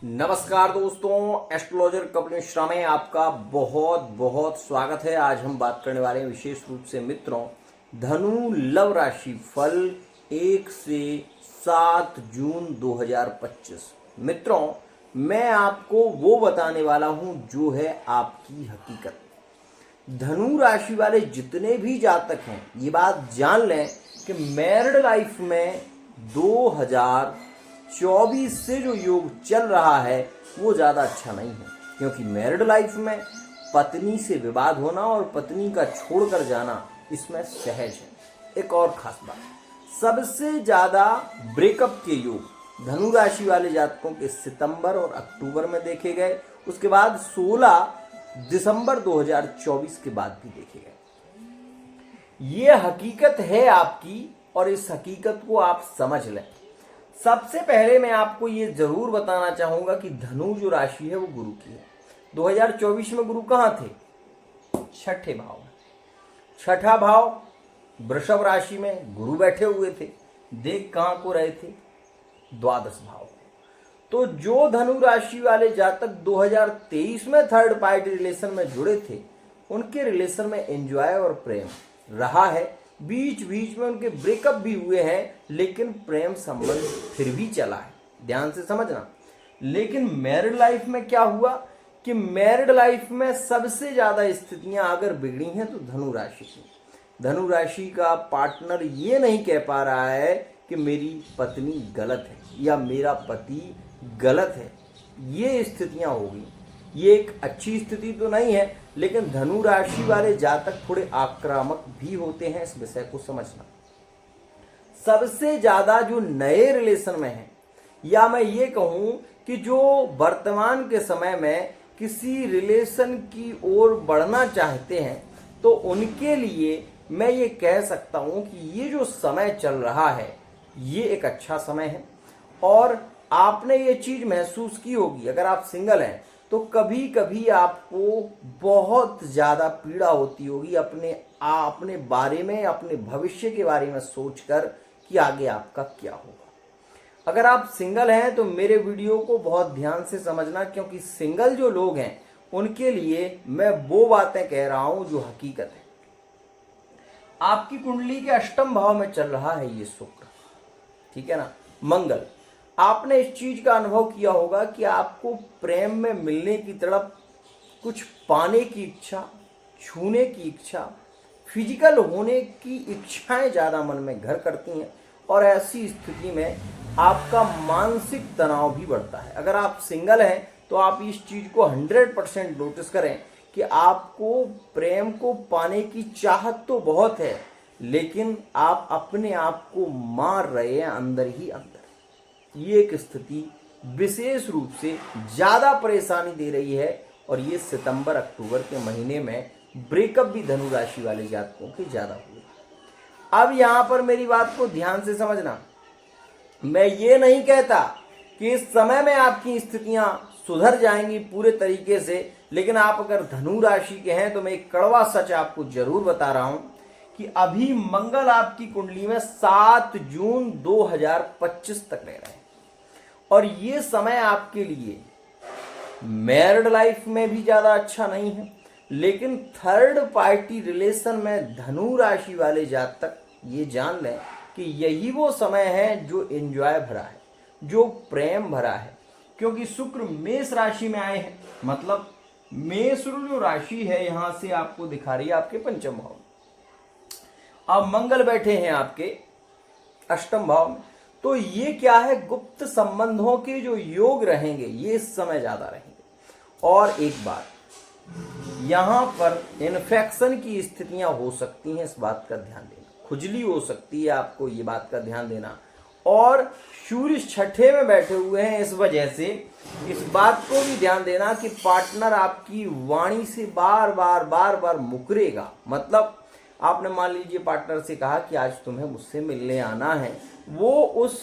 नमस्कार दोस्तों, एस्ट्रोलॉजर कपिल मिश्रा में आपका बहुत बहुत स्वागत है। आज हम बात करने वाले हैं विशेष रूप से मित्रों धनु लव राशि फल 1 से 7 जून 2025। मित्रों, मैं आपको वो बताने वाला हूं जो है आपकी हकीकत। धनु राशि वाले जितने भी जातक हैं ये बात जान लें कि मैरिड लाइफ में 2024 से जो योग चल रहा है वो ज़्यादा अच्छा नहीं है, क्योंकि मैरिड लाइफ में पत्नी से विवाद होना और पत्नी का छोड़कर जाना इसमें सहज है। एक और खास बात, सबसे ज़्यादा ब्रेकअप के योग धनु राशि वाले जातकों के सितंबर और अक्टूबर में देखे गए, उसके बाद 16 दिसंबर 2024 के बाद भी देखे गए। ये हकीकत है आपकी और इस हकीकत को आप समझ लें। सबसे पहले मैं आपको ये जरूर बताना चाहूंगा कि धनु जो राशि है वो गुरु की है। 2024 में गुरु कहाँ थे? छठे भाव में। छठा भाव वृषभ राशि में गुरु बैठे हुए थे। देख कहाँ को रहे थे? द्वादश भाव। तो जो धनु राशि वाले जातक 2023 में थर्ड पार्टी रिलेशन में जुड़े थे, उनके रिलेशन में एंजॉय और प्रेम रहा है। बीच बीच में उनके ब्रेकअप भी हुए हैं, लेकिन प्रेम संबंध फिर भी चला है। ध्यान से समझना। लेकिन मैरिड लाइफ में क्या हुआ कि मैरिड लाइफ में सबसे ज्यादा स्थितियां अगर बिगड़ी हैं तो धनु राशि की। धनु राशि का पार्टनर ये नहीं कह पा रहा है कि मेरी पत्नी गलत है या मेरा पति गलत है। ये स्थितियां होगी। ये एक अच्छी स्थिति तो नहीं है, लेकिन धनु राशि वाले जातक थोड़े आक्रामक भी होते हैं, इस विषय को समझना। सबसे ज्यादा जो नए रिलेशन में है, या मैं ये कहूं कि जो वर्तमान के समय में किसी रिलेशन की ओर बढ़ना चाहते हैं, तो उनके लिए मैं ये कह सकता हूं कि ये जो समय चल रहा है ये एक अच्छा समय है। और आपने ये चीज महसूस की होगी, अगर आप सिंगल हैं तो कभी कभी आपको बहुत ज्यादा पीड़ा होती होगी अपने बारे में, अपने भविष्य के बारे में सोचकर कि आगे आपका क्या होगा। अगर आप सिंगल हैं तो मेरे वीडियो को बहुत ध्यान से समझना, क्योंकि सिंगल जो लोग हैं उनके लिए मैं वो बातें कह रहा हूं जो हकीकत है। आपकी कुंडली के अष्टम भाव में चल रहा है ये शुक्र, ठीक है ना, मंगल। आपने इस चीज का अनुभव किया होगा कि आपको प्रेम में मिलने की तड़प, कुछ पाने की इच्छा, छूने की इच्छा, फिजिकल होने की इच्छाएं ज्यादा मन में घर करती हैं, और ऐसी स्थिति में आपका मानसिक तनाव भी बढ़ता है। अगर आप सिंगल हैं तो आप इस चीज को 100% नोटिस करें कि आपको प्रेम को पाने की चाहत तो बहुत है, लेकिन आप अपने आप को मार रहे हैं अंदर ही अंदर। ये एक स्थिति विशेष रूप से ज्यादा परेशानी दे रही है, और ये सितंबर अक्टूबर के महीने में ब्रेकअप भी धनु राशि वाले जातकों के ज्यादा हुए। अब यहां पर मेरी बात को ध्यान से समझना। मैं ये नहीं कहता कि इस समय में आपकी स्थितियां सुधर जाएंगी पूरे तरीके से, लेकिन आप अगर धनु राशि के हैं तो मैं एक कड़वा सच आपको जरूर बता रहा हूं कि अभी मंगल आपकी कुंडली में 7 जून 2025 तक रह रहे हैं, और ये समय आपके लिए मैरिड लाइफ में भी ज्यादा अच्छा नहीं है, लेकिन थर्ड पार्टी रिलेशन में धनु राशि वाले जातक ये जान लें कि यही वो समय है जो एंजॉय भरा है, जो प्रेम भरा है। क्योंकि शुक्र मेष राशि में आए हैं, मतलब मेष जो राशि है यहां से आपको दिखा रही है आपके पंचम भाव में। अब मंगल बैठे हैं आपके अष्टम भाव में, तो ये क्या है, गुप्त संबंधों के जो योग रहेंगे ये इस समय ज्यादा रहेंगे। और एक बात, यहां पर इन्फेक्शन की स्थितियां हो सकती हैं, इस बात का ध्यान देना। खुजली हो सकती है, आपको ये बात का ध्यान देना। और सूर्य छठे में बैठे हुए हैं, इस वजह से इस बात को भी ध्यान देना कि पार्टनर आपकी वाणी से बार बार मुकरेगा। मतलब आपने मान लीजिए पार्टनर से कहा कि आज तुम्हें मुझसे मिलने आना है, वो उस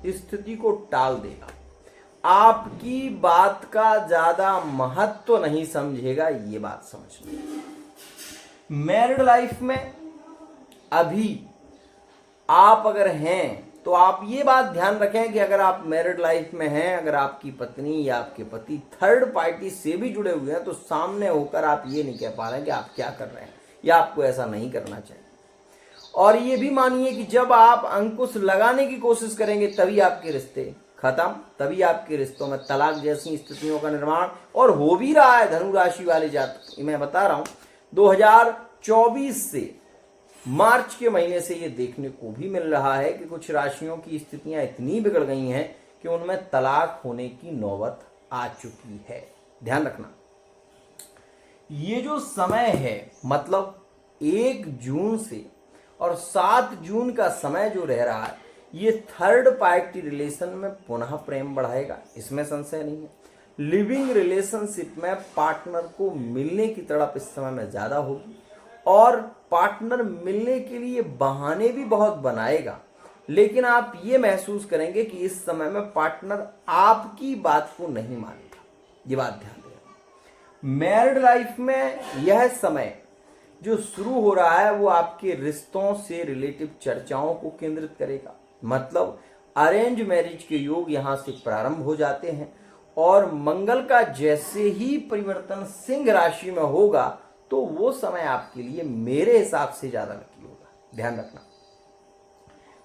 स्थिति को टाल देगा, आपकी बात का ज्यादा महत्व नहीं समझेगा। ये बात समझना। मैरिड लाइफ में अभी आप अगर हैं तो आप ये बात ध्यान रखें कि अगर आप मैरिड लाइफ में हैं, अगर आपकी पत्नी या आपके पति थर्ड पार्टी से भी जुड़े हुए हैं, तो सामने होकर आप ये नहीं कह पा रहे हैं कि आप क्या कर रहे हैं या आपको ऐसा नहीं करना चाहिए। और ये भी मानिए कि जब आप अंकुश लगाने की कोशिश करेंगे तभी आपके रिश्ते खत्म, तभी आपके रिश्तों में तलाक जैसी स्थितियों का निर्माण और हो भी रहा है। धनु राशि वाले जातक, मैं बता रहा हूं 2024 से मार्च के महीने से ये देखने को भी मिल रहा है कि कुछ राशियों की स्थितियां इतनी बिगड़ गई हैं कि उनमें तलाक होने की नौबत आ चुकी है। ध्यान रखना, ये जो समय है मतलब 1 जून से और 7 जून का समय जो रह रहा है, ये थर्ड पार्टी रिलेशन में पुनः प्रेम बढ़ाएगा, इसमें संशय नहीं है। लिविंग रिलेशनशिप में पार्टनर को मिलने की तड़प इस समय में ज्यादा होगी और पार्टनर मिलने के लिए बहाने भी बहुत बनाएगा, लेकिन आप ये महसूस करेंगे कि इस समय में पार्टनर आपकी बात को नहीं मानेगा। ये बात ध्यान देना। मैरिड लाइफ में यह समय जो शुरू हो रहा है वो आपके रिश्तों से रिलेटिव चर्चाओं को केंद्रित करेगा, मतलब अरेंज मैरिज के योग यहां से प्रारंभ हो जाते हैं और मंगल का जैसे ही परिवर्तन सिंह राशि में होगा तो वो समय आपके लिए मेरे हिसाब से ज्यादा लकी होगा। ध्यान रखना,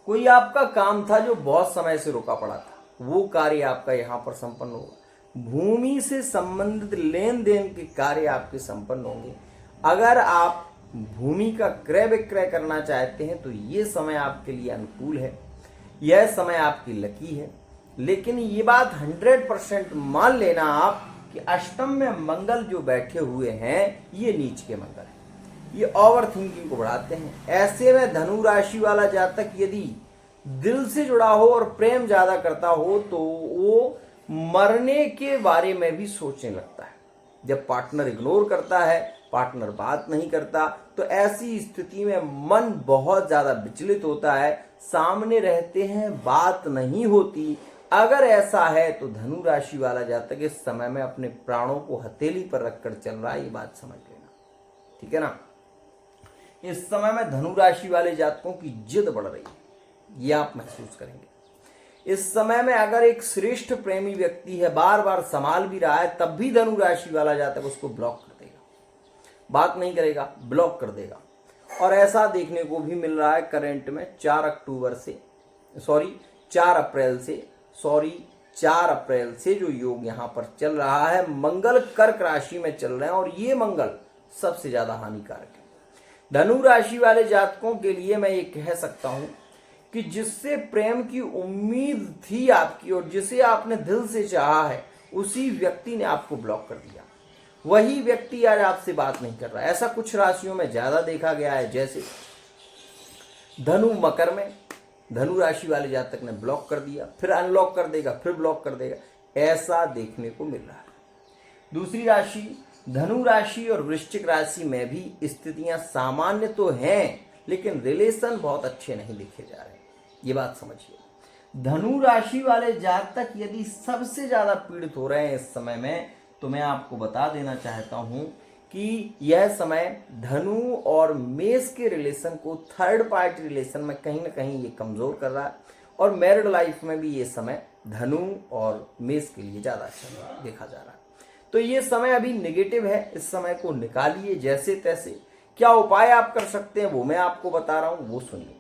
कोई आपका काम था जो बहुत समय से रुका पड़ा था, वो कार्य आपका यहां पर संपन्न होगा। भूमि से संबंधित लेन देन के कार्य आपके संपन्न होंगे। अगर आप भूमि का क्रय विक्रय करना चाहते हैं तो ये समय आपके लिए अनुकूल है, यह समय आपकी लकी है। लेकिन ये बात 100% मान लेना आप कि अष्टम में मंगल जो बैठे हुए हैं ये नीच के मंगल हैं, ये ओवर थिंकिंग को बढ़ाते हैं। ऐसे में धनु राशि वाला जातक यदि दिल से जुड़ा हो और प्रेम ज्यादा करता हो तो वो मरने के बारे में भी सोचने लगता है। जब पार्टनर इग्नोर करता है, पार्टनर बात नहीं करता, तो ऐसी स्थिति में मन बहुत ज्यादा विचलित होता है, सामने रहते हैं बात नहीं होती। अगर ऐसा है तो धनु राशि वाला जातक इस समय में अपने प्राणों को हथेली पर रखकर चल रहा है, ये बात समझ लेना, ठीक है ना। इस समय में धनु राशि वाले जातकों की जिद बढ़ रही है, ये आप महसूस करेंगे। इस समय में अगर एक श्रेष्ठ प्रेमी व्यक्ति है, बार बार संभाल भी रहा है, तब भी धनु राशि वाला जातक उसको ब्लॉक कर देगा, बात नहीं करेगा, ब्लॉक कर देगा। और ऐसा देखने को भी मिल रहा है करंट में 4 अप्रैल से जो योग यहां पर चल रहा है, मंगल कर्क राशि में चल रहे हैं और ये मंगल सबसे ज्यादा हानिकारक है। धनु राशि वाले जातकों के लिए मैं ये कह सकता हूं कि जिससे प्रेम की उम्मीद थी आपकी और जिसे आपने दिल से चाहा है, उसी व्यक्ति ने आपको ब्लॉक कर दिया। वही व्यक्ति आज आपसे बात नहीं कर रहा है। ऐसा कुछ राशियों में ज्यादा देखा गया है, जैसे धनु मकर में धनु राशि वाले जातक ने ब्लॉक कर दिया, फिर अनलॉक कर देगा, फिर ब्लॉक कर देगा, ऐसा देखने को मिल रहा है। दूसरी राशि धनु राशि और वृश्चिक राशि में भी स्थितियां सामान्य तो हैं, लेकिन रिलेशन बहुत अच्छे नहीं देखे जा रहे, ये बात समझिए। धनु राशि वाले जातक यदि सबसे ज्यादा पीड़ित हो रहे हैं इस समय में, तो मैं आपको बता देना चाहता हूं कि यह समय धनु और मेष के रिलेशन को थर्ड पार्टी रिलेशन में कहीं ना कहीं ये कमजोर कर रहा है और मैरिड लाइफ में भी ये समय धनु और मेष के लिए ज्यादा अच्छा देखा जा रहा है। तो ये समय अभी नेगेटिव है, इस समय को निकालिए जैसे तैसे। क्या उपाय आप कर सकते हैं वो मैं आपको बता रहा हूं, वो सुनिए।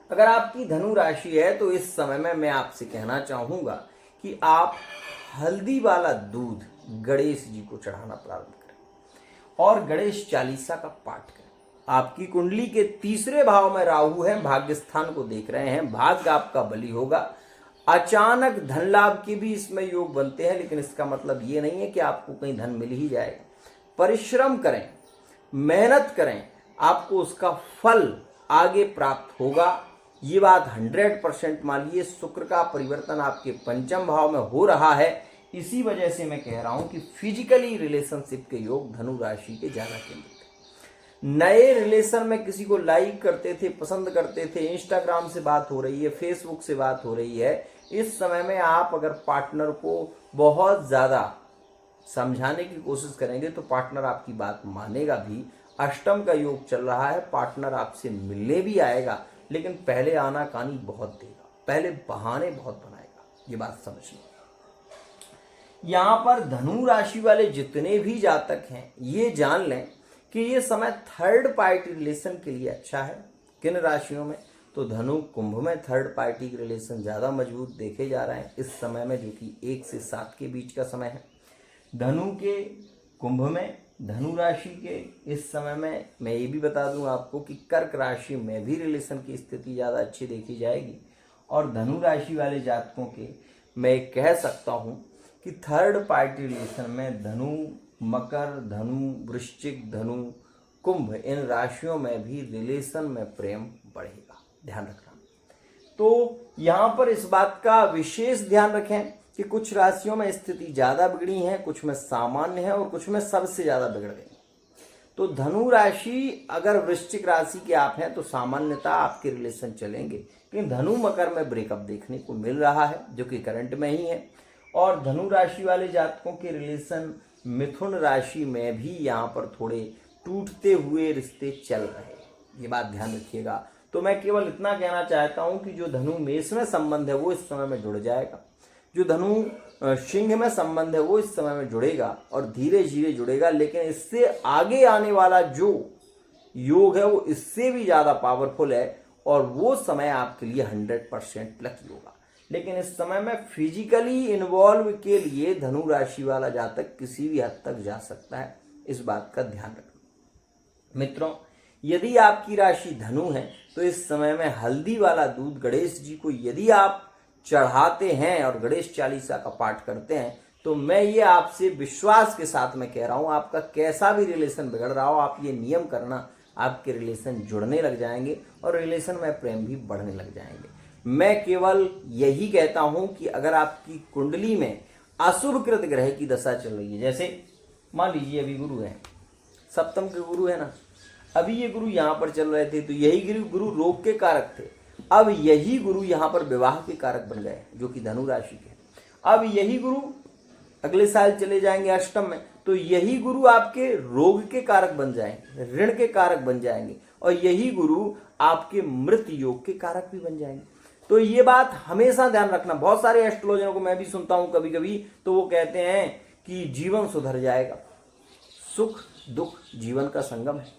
अगर आपकी धनु राशि है तो इस समय में मैं आपसे कहना चाहूंगा कि आप हल्दी वाला दूध गणेश जी को चढ़ाना प्रारंभ करें और गणेश चालीसा का पाठ करें। आपकी कुंडली के 3रे भाव में राहु है, भाग्य स्थान को देख रहे हैं, भाग्य आपका बली होगा। अचानक धन लाभ के भी इसमें योग बनते हैं, लेकिन इसका मतलब ये नहीं है कि आपको कहीं धन मिल ही जाएगा। परिश्रम करें, मेहनत करें, आपको उसका फल आगे प्राप्त होगा, ये बात 100% मानिए। शुक्र का परिवर्तन आपके 5म भाव में हो रहा है, इसी वजह से मैं कह रहा हूं कि फिजिकली रिलेशनशिप के योग धनु राशि के ज्यादा केंद्रित है। नए रिलेशन में किसी को लाइक करते थे, पसंद करते थे, इंस्टाग्राम से बात हो रही है, फेसबुक से बात हो रही है, इस समय में आप अगर पार्टनर को बहुत ज्यादा समझाने की कोशिश करेंगे तो पार्टनर आपकी बात मानेगा भी। अष्टम का योग चल रहा है, पार्टनर आपसे मिलने भी आएगा, लेकिन पहले आनाकानी बहुत देगा, पहले बहाने बहुत बनाएगा। ये बात समझना। यहाँ पर धनु राशि वाले जितने भी जातक हैं ये जान लें कि ये समय थर्ड पार्टी रिलेशन के लिए अच्छा है। किन राशियों में? तो धनु कुंभ में थर्ड पार्टी के रिलेशन ज़्यादा मजबूत देखे जा रहे हैं इस समय में, जो कि 1 से 7 के बीच का समय है। धनु के कुंभ में, धनु राशि के इस समय में मैं ये भी बता दूं आपको कि कर्क राशि में भी रिलेशन की स्थिति ज़्यादा अच्छी देखी जाएगी। और धनु राशि वाले जातकों के मैं कह सकता हूँ कि थर्ड पार्टी रिलेशन में धनु, मकर, धनु, वृश्चिक, धनु, कुंभ, इन राशियों में भी रिलेशन में प्रेम बढ़ेगा, ध्यान रखना। तो यहाँ पर इस बात का विशेष ध्यान रखें कि कुछ राशियों में स्थिति ज़्यादा बिगड़ी है, कुछ में सामान्य है और कुछ में सबसे ज़्यादा बिगड़ गई। तो धनु राशि अगर वृश्चिक राशि के आप हैं तो सामान्यता आपके रिलेशन चलेंगे, लेकिन धनु मकर में ब्रेकअप देखने को मिल रहा है जो कि करंट में ही है। और धनु राशि वाले जातकों के रिलेशन मिथुन राशि में भी यहाँ पर थोड़े टूटते हुए रिश्ते चल रहे हैं, ये बात ध्यान रखिएगा। तो मैं केवल इतना कहना चाहता हूँ कि जो धनु मेष में संबंध है वो इस समय में जुड़ जाएगा, जो धनु सिंह में संबंध है वो इस समय में जुड़ेगा और धीरे धीरे जुड़ेगा। लेकिन इससे आगे आने वाला जो योग है वो इससे भी ज़्यादा पावरफुल है और वो समय आपके लिए 100% लकी होगा। लेकिन इस समय में फिजिकली इन्वॉल्व के लिए धनु राशि वाला जातक किसी भी हद तक जा सकता है, इस बात का ध्यान रखना। मित्रों, यदि आपकी राशि धनु है तो इस समय में हल्दी वाला दूध गणेश जी को यदि आप चढ़ाते हैं और गणेश चालीसा का पाठ करते हैं तो मैं ये आपसे विश्वास के साथ में कह रहा हूँ, आपका कैसा भी रिलेशन बिगड़ रहा हो, आप ये नियम करना, आपके रिलेशन जुड़ने लग जाएंगे और रिलेशन में प्रेम भी बढ़ने लग जाएंगे। मैं केवल यही कहता हूं कि अगर आपकी कुंडली में अशुभ कृत ग्रह की दशा चल रही है, जैसे मान लीजिए अभी गुरु है, सप्तम के गुरु है ना, अभी ये गुरु यहाँ पर चल रहे थे तो यही गुरु रोग के कारक थे, अब यही गुरु यहाँ पर विवाह के कारक बन गए जो कि धनु राशि के। अब यही गुरु अगले साल चले जाएंगे अष्टम में, तो यही गुरु आपके रोग के कारक बन जाएंगे, ऋण के कारक बन जाएंगे और यही गुरु आपके मृत योग के कारक भी बन जाएंगे। तो ये बात हमेशा ध्यान रखना। बहुत सारे एस्ट्रोलॉजरों को मैं भी सुनता हूं कभी कभी, तो वो कहते हैं कि जीवन सुधर जाएगा। सुख दुख जीवन का संगम है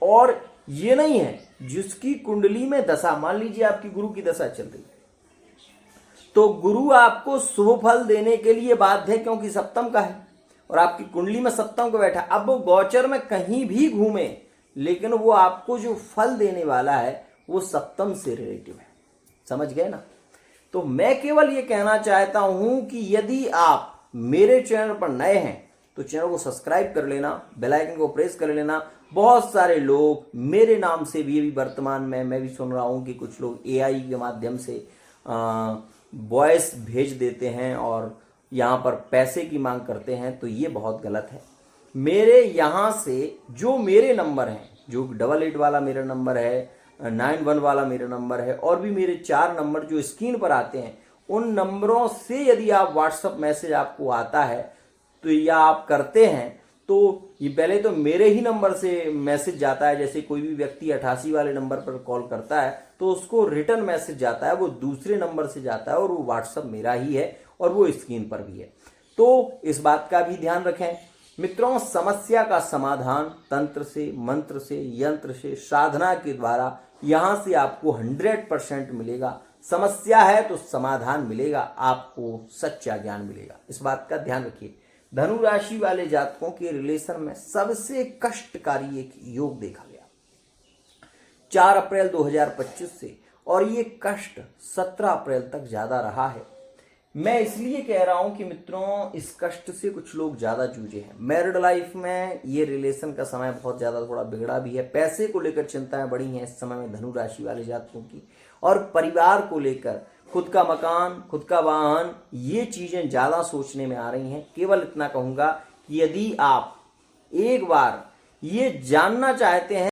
और ये नहीं है जिसकी कुंडली में दशा, मान लीजिए आपकी गुरु की दशा चल रही है तो गुरु आपको शुभ फल देने के लिए बाध्य है क्योंकि सप्तम का है और आपकी कुंडली में सप्तम को बैठा। अब वो गोचर में कहीं भी घूमे लेकिन वो आपको जो फल देने वाला है वो सप्तम से रिलेटिव है, समझ गए ना। तो मैं केवल ये कहना चाहता हूं कि यदि आप मेरे चैनल पर नए हैं तो चैनल को सब्सक्राइब कर लेना, बेल आइकन को प्रेस कर लेना। बहुत सारे लोग मेरे नाम से भी अभी वर्तमान में मैं भी सुन रहा हूं कि कुछ लोग एआई के माध्यम से वॉइस भेज देते हैं और यहाँ पर पैसे की मांग करते हैं, तो ये बहुत गलत है। मेरे यहाँ से जो मेरे नंबर हैं, जो 88 वाला मेरा नंबर है, 91 वाला मेरा नंबर है और भी मेरे 4 नंबर जो स्क्रीन पर आते हैं, उन नंबरों से यदि आप व्हाट्सएप मैसेज आपको आता है तो या आप करते हैं तो ये पहले तो मेरे ही नंबर से मैसेज जाता है। जैसे कोई भी व्यक्ति 88 वाले नंबर पर कॉल करता है तो उसको रिटर्न मैसेज जाता है, वो दूसरे नंबर से जाता है और वो व्हाट्सएप मेरा ही है और वो स्क्रीन पर भी है। तो इस बात का भी ध्यान रखें मित्रों। समस्या का समाधान तंत्र से, मंत्र से, यंत्र से, साधना के द्वारा यहां से आपको 100% मिलेगा। समस्या है तो समाधान मिलेगा, आपको सच्चा ज्ञान मिलेगा, इस बात का ध्यान रखिए। धनु राशि वाले जातकों के रिलेशन में सबसे कष्टकारी एक योग देखा गया 4 अप्रैल 2025 से और ये कष्ट 17 अप्रैल तक ज्यादा रहा है। मैं इसलिए कह रहा हूं कि मित्रों इस कष्ट से कुछ लोग ज्यादा जूझे हैं। मैरिड लाइफ में ये रिलेशन का समय बहुत ज्यादा थोड़ा बिगड़ा भी है। पैसे को लेकर चिंताएं बढ़ी हैं इस समय में धनु राशि वाले जातकों की, और परिवार को लेकर खुद का मकान, खुद का वाहन, ये चीजें ज्यादा सोचने में आ रही हैं। केवल इतना कहूंगा कि यदि आप एक बार ये जानना चाहते हैं